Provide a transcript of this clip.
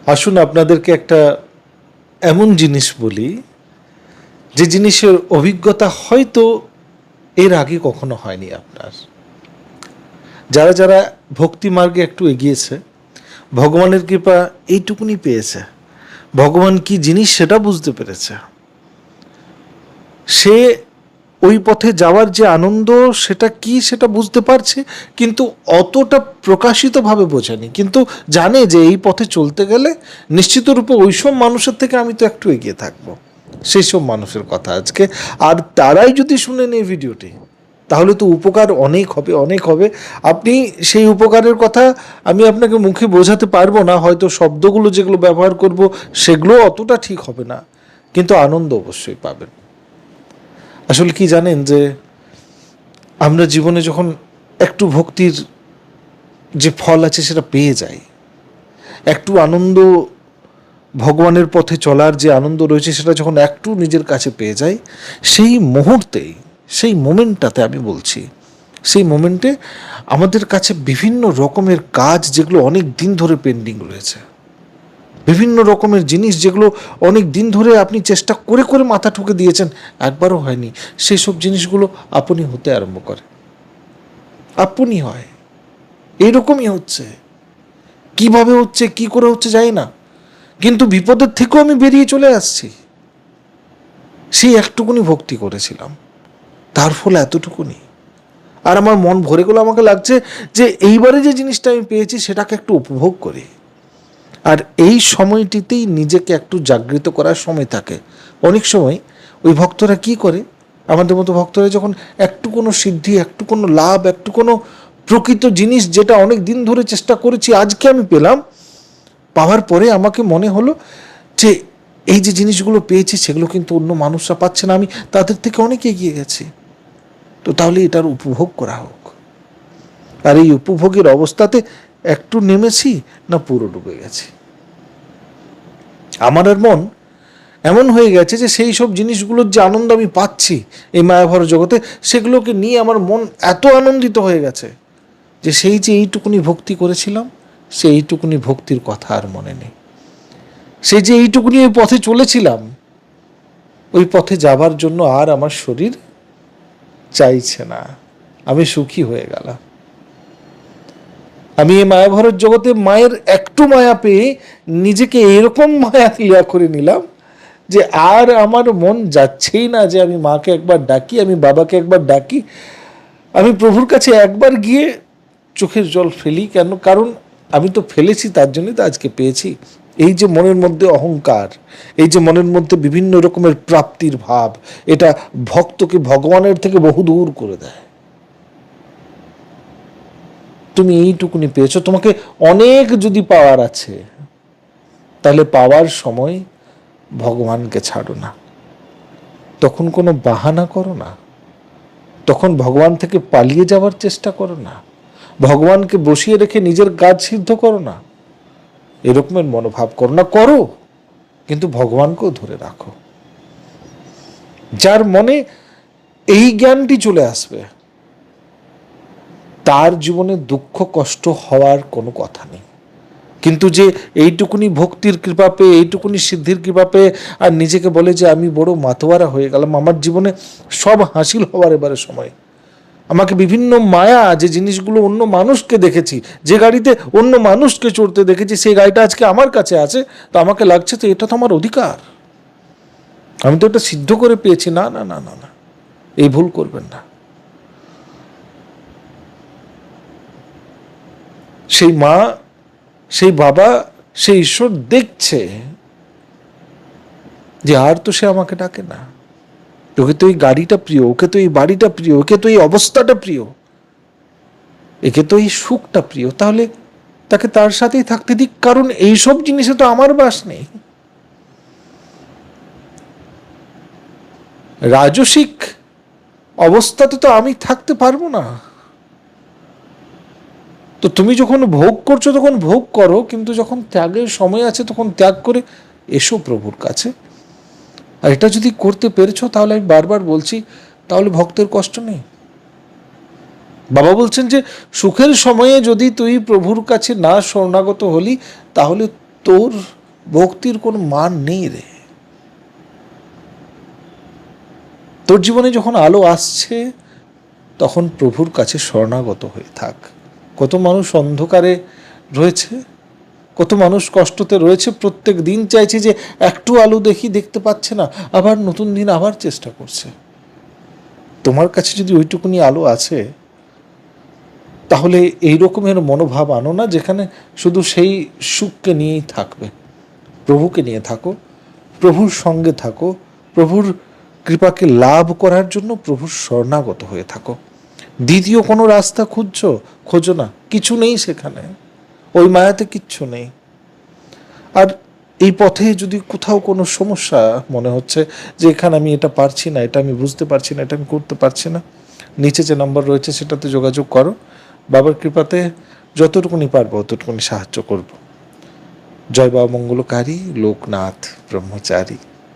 আসুন আপনাদেরকে একটা এমন জিনিস বলি, যে জিনিসের অভিজ্ঞতা হয়তো এর আগে কখনো হয়নি আপনার। যারা যারা ভক্তি মার্গে একটু এগিয়েছে, ভগবানের কৃপা এইটুকুনি পেয়েছে, ভগবান কি জিনিস সেটা বুঝতে পেরেছে, সে ওই পথে যাওয়ার যে আনন্দ সেটা কি সেটা বুঝতে পারছে, কিন্তু অতটা প্রকাশিতভাবে বোঝেনি, কিন্তু জানে যে এই পথে চলতে গেলে নিশ্চিতরূপে ওইসব মানুষের থেকে আমি তো একটু এগিয়ে থাকবো। সেই সব মানুষের কথা আজকে, আর তারাই যদি শুনেন এই ভিডিওটি, তাহলে তো উপকার অনেক হবে, অনেক হবে। আপনি সেই উপকারের কথা আমি আপনাকে মুখে বোঝাতে পারবো না, হয়তো শব্দগুলো যেগুলো ব্যবহার করব সেগুলো অতটা ঠিক হবে না, কিন্তু আনন্দ অবশ্যই পাবেন। আসলে কি জানেন, যে আমরা জীবনে যখন একটু ভক্তির যে ফল আছে সেটা পেয়ে যাই, একটু আনন্দ, ভগবানের পথে চলার যে আনন্দ রয়েছে সেটা যখন একটু নিজের কাছে পেয়ে যাই, সেই মুহূর্তেই, সেই মোমেন্টটাতে আমি বলছি, সেই মোমেন্টে আমাদের কাছে বিভিন্ন রকমের কাজ যেগুলো অনেক দিন ধরে পেন্ডিং রয়েছে, বিভিন্ন রকমের জিনিস যেগুলো অনেক দিন ধরে আপনি চেষ্টা করে করে মাথা ঠুকে দিয়েছেন, একবারও হয়নি, সেই সব জিনিসগুলো আপনি হতে আরম্ভ করে, আপনি হয়। এইরকমই হচ্ছে, কিভাবে হচ্ছে, কি করে হচ্ছে জানি না, কিন্তু বিপদের থেকেও আমি বেরিয়ে চলে আসছি। সেই একটুকুনি ভক্তি করেছিলাম, তার ফলে এতটুকুনি, আর আমার মন ভরে গেল। আমাকে লাগছে যে এইবারে যে জিনিসটা আমি পেয়েছি সেটাকে একটু উপভোগ করি। আর এই সময়টিতেই নিজেকে একটু জাগৃত করার সময় থাকে। অনেক সময় ওই ভক্তরা কি করে, আমাদের মতো ভক্তরা যখন একটু কোনো সিদ্ধি, একটু কোনো লাভ, একটু কোনো প্রকৃত জিনিস যেটা অনেক দিন ধরে চেষ্টা করেছি আজকে আমি পেলাম, পাওয়ার পরে আমাকে মনে হলো যে এই যে জিনিসগুলো পেয়েছি সেগুলো কিন্তু অন্য মানুষরা পাচ্ছে না, আমি তাদের থেকে অনেক এগিয়ে গেছি, তো তাহলে এটার উপভোগ করা হোক। আর এই উপভোগের অবস্থাতে একটু নেমেছি না পুরো ডুবে গেছি। আমার আর মন এমন হয়ে গেছে যে সেই সব জিনিসগুলোর যে আনন্দ আমি পাচ্ছি এই মায়াভর জগতে, সেগুলোকে নিয়ে আমার মন এত আনন্দিত হয়ে গেছে যে সেই যে এইটুকুনি ভক্তি করেছিলাম, সেই এইটুকুনি ভক্তির কথা আর মনে নেই। সেই যে এইটুকুনি ওই পথে চলেছিলাম, ওই পথে যাবার জন্য আর আমার শরীর চাইছে না, আমি সুখী হয়ে গেলাম। আমি এই মায়াভরের জগতে মায়ের একটু মায়া পেয়ে নিজেকে এরকম মায়া ক্লিয়ার করে নিলাম যে আর আমার মন যাচ্ছেই না যে আমি মাকে একবার ডাকি, আমি বাবাকে একবার ডাকি, আমি প্রভুর কাছে একবার গিয়ে চোখের জল ফেলি। কেন? কারণ আমি তো ফেলেছি, তার জন্যই তো আজকে পেয়েছি। এই যে মনের মধ্যে অহংকার, এই যে মনের মধ্যে বিভিন্ন রকমের প্রাপ্তির ভাব, এটা ভক্তকে ভগবানের থেকে বহু দূর করে দেয়। তুমি এইটুকুনি পেয়েছো, তোমাকে অনেক যদি পাওয়ার আছে, তাহলে পাওয়ার সময় ভগবানকে ছাড়ো না, তখন কোনো বাহানা করো না, তখন ভগবান থেকে পালিয়ে যাওয়ার চেষ্টা করো না, ভগবানকে বসিয়ে রেখে নিজের কাজ সিদ্ধ করো না, এরকমের মনোভাব করো না, করো কিন্তু ভগবানকেও ধরে রাখো। যার মনে এই জ্ঞানটি চলে আসবে, তার জীবনে দুঃখ কষ্ট হওয়ার কোনো কথা নেই। কিন্তু যে এইটুকুনি ভক্তির কৃপা পেয়ে, এইটুকুনি সিদ্ধির কৃপা পেয়ে আর নিজেকে বলে যে আমি বড় মাতোয়ারা হয়ে গেলাম, আমার জীবনে সব হাসিল হওয়ার এবারে সময়, আমাকে বিভিন্ন মায়া, যে জিনিসগুলো অন্য মানুষকে দেখেছি, যে গাড়িতে অন্য মানুষকে চড়তে দেখেছি, সেই গাড়িটা আজকে আমার কাছে আছে, তো আমাকে লাগছে তো এটা তো আমার অধিকার, আমি তো এটা সিদ্ধ করে পেয়েছি। না না না না না, এই ভুল করবেন না। সেই মা, সেই বাবা, সেই ঈশ্বর দেখছে যে আর তো সে আমাকে ডাকে না, ওকে তো এই গাড়িটা প্রিয়, ওকে তো এই বাড়িটা প্রিয়, ওকে তো এই অবস্থাটা প্রিয়, একে তো এই সুখটা প্রিয়, তাহলে তাকে তার সাথেই থাকতে দিক, কারণ এইসব জিনিসে তো আমার বাস নেই। রাজসিক অবস্থাতে তো আমি থাকতে পারবো না। তো তুমি যখন ভোগ করছো তখন ভোগ করো, কিন্তু যখন ত্যাগের সময় আছে তখন ত্যাগ করে এসো প্রভুর কাছে। আর এটা যদি করতে পেরেছো, তাহলে আমি বারবার বলছি, তাহলে ভক্তের কষ্ট নেই। বাবা বলছেন যে সুখের সময়ে যদি তুই প্রভুর কাছে না শরণাগত হলি, তাহলে তোর ভক্তির কোনো মান নেই রে। তোর জীবনে যখন আলো আসছে তখন প্রভুর কাছে শরণাগত হয়ে থাক। কত মানুষ অন্ধকারে রয়েছে, কত মানুষ কষ্টতে রয়েছে, প্রত্যেক দিন চাইছে যে একটু আলো দেখতে পাচ্ছে না, আবার নতুন দিন আবার চেষ্টা করছে। তোমার কাছে যদি ওইটুকুনি আলো আছে, তাহলে এই রকমের মনোভাব আনো না যেখানে শুধু সেই সুখকে নিয়েই থাকবে। প্রভুকে নিয়ে থাকো, প্রভুর সঙ্গে থাকো, প্রভুর কৃপাকে লাভ করার জন্য প্রভুর শরণাগত হয়ে থাকো। দ্বিতীয় কোনো রাস্তা খোঁজো না, কিছু নেই সেখানে, ওই মায়াতে কিচ্ছু নেই। আর এই পথে যদি কোথাও কোনো সমস্যা মনে হচ্ছে যে এখানে আমি এটা পারছি না, এটা আমি বুঝতে পারছি না, এটা আমি করতে পারছি না, নিচে যে নাম্বার রয়েছে সেটাতে যোগাযোগ করো। বাবার কৃপাতে যতটুকুনি পারবো অতটুকুনি সাহায্য করব। জয় বাবা মঙ্গলকারী লোকনাথ ব্রহ্মচারী।